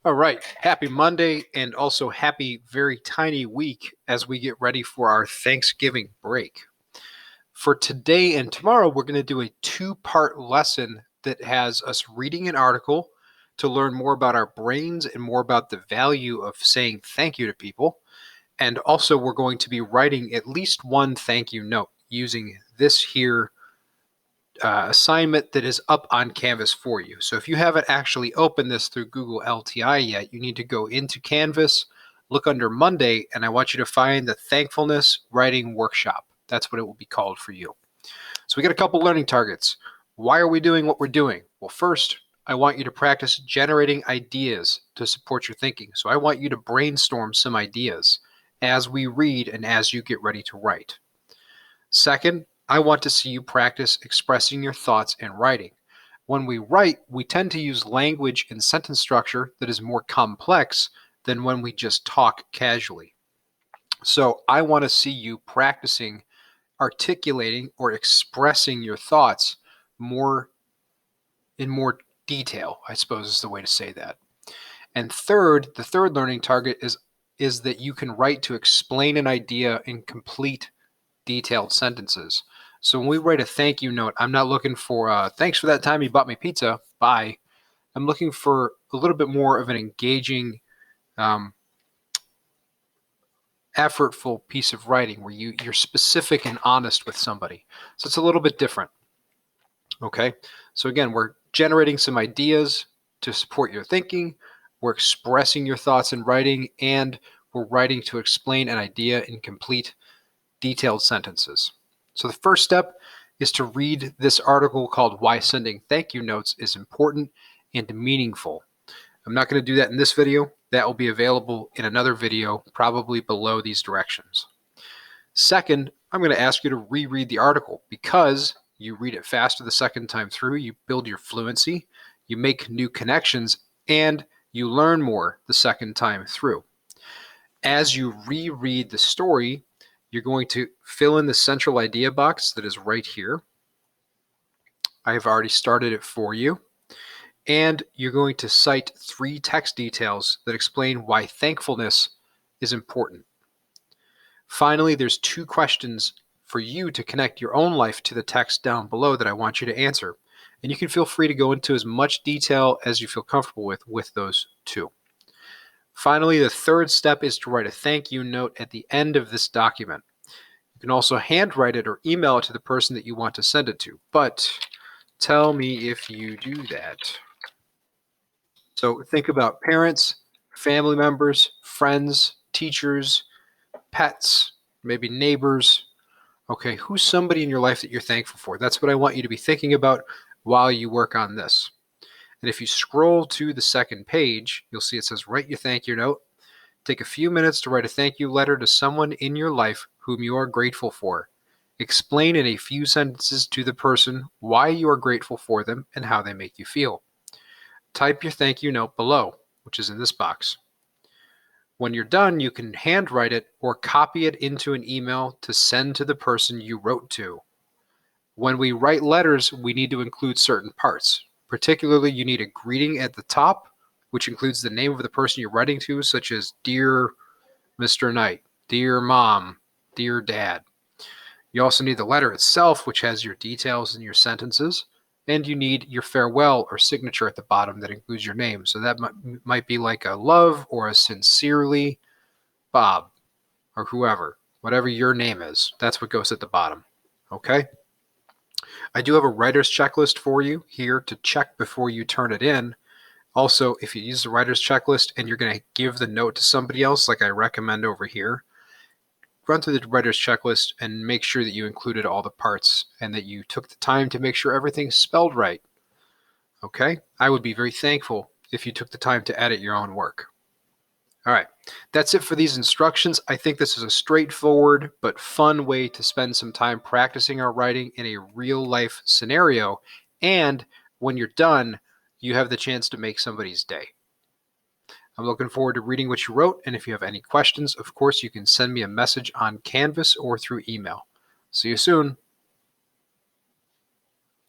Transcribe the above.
All right. Happy Monday and also happy very tiny week as we get ready for our Thanksgiving break. For today and tomorrow, we're going to do a two-part lesson that has us reading an article to learn more about our brains and more about the value of saying thank you to people. And also, we're going to be writing at least one thank you note using this here assignment that is up on Canvas for you. So if you haven't actually opened this through Google LTI yet, you need to go into Canvas, look under Monday, and I want you to find the Thankfulness Writing Workshop. That's what it will be called for you. So we got a couple learning targets. Why are we doing what we're doing? Well, first, I want you to practice generating ideas to support your thinking. So I want you to brainstorm some ideas as we read and as you get ready to write. Second, I want to see you practice expressing your thoughts in writing. When we write, we tend to use language and sentence structure that is more complex than when we just talk casually. So I want to see you practicing articulating or expressing your thoughts more in more detail, I suppose is the way to say that. And third, the third learning target is that you can write to explain an idea in complete detailed sentences. So when we write a thank you note, I'm not looking for thanks for that time you bought me pizza, bye. I'm looking for a little bit more of an engaging, effortful piece of writing where you're specific and honest with somebody. So it's a little bit different. Okay, so again, we're generating some ideas to support your thinking, we're expressing your thoughts in writing, and we're writing to explain an idea in complete detailed sentences. So the first step is to read this article called Why Sending Thank You Notes is Important and Meaningful. I'm not going to do that in this video. That will be available in another video, probably below these directions. Second, I'm going to ask you to reread the article because you read it faster the second time through, you build your fluency, you make new connections, and you learn more the second time through. As you reread the story, you're going to fill in the central idea box that is right here. I have already started it for you. And you're going to cite 3 text details that explain why thankfulness is important. Finally, there's 2 questions for you to connect your own life to the text down below that I want you to answer. And you can feel free to go into as much detail as you feel comfortable with those 2. Finally, the third step is to write a thank you note at the end of this document. You can also handwrite it or email it to the person that you want to send it to. But tell me if you do that. So think about parents, family members, friends, teachers, pets, maybe neighbors. Okay, who's somebody in your life that you're thankful for? That's what I want you to be thinking about while you work on this. And if you scroll to the second page, you'll see it says write your thank you note. Take a few minutes to write a thank you letter to someone in your life whom you are grateful for. Explain in a few sentences to the person why you are grateful for them and how they make you feel. Type your thank you note below, which is in this box. When you're done, you can handwrite it or copy it into an email to send to the person you wrote to. When we write letters, we need to include certain parts. Particularly, you need a greeting at the top, which includes the name of the person you're writing to, such as Dear Mr. Knight, Dear Mom, Dear Dad. You also need the letter itself, which has your details and your sentences. And you need your farewell or signature at the bottom that includes your name. So that might be like a love or a sincerely Bob or whoever, whatever your name is. That's what goes at the bottom. Okay? I do have a writer's checklist for you here to check before you turn it in. Also, if you use the writer's checklist and you're going to give the note to somebody else, like I recommend over here, run through the writer's checklist and make sure that you included all the parts and that you took the time to make sure everything's spelled right. Okay? I would be very thankful if you took the time to edit your own work. All right, that's it for these instructions. I think this is a straightforward but fun way to spend some time practicing our writing in a real life scenario. And when you're done, you have the chance to make somebody's day. I'm looking forward to reading what you wrote, and if you have any questions, of course, you can send me a message on Canvas or through email. See you soon.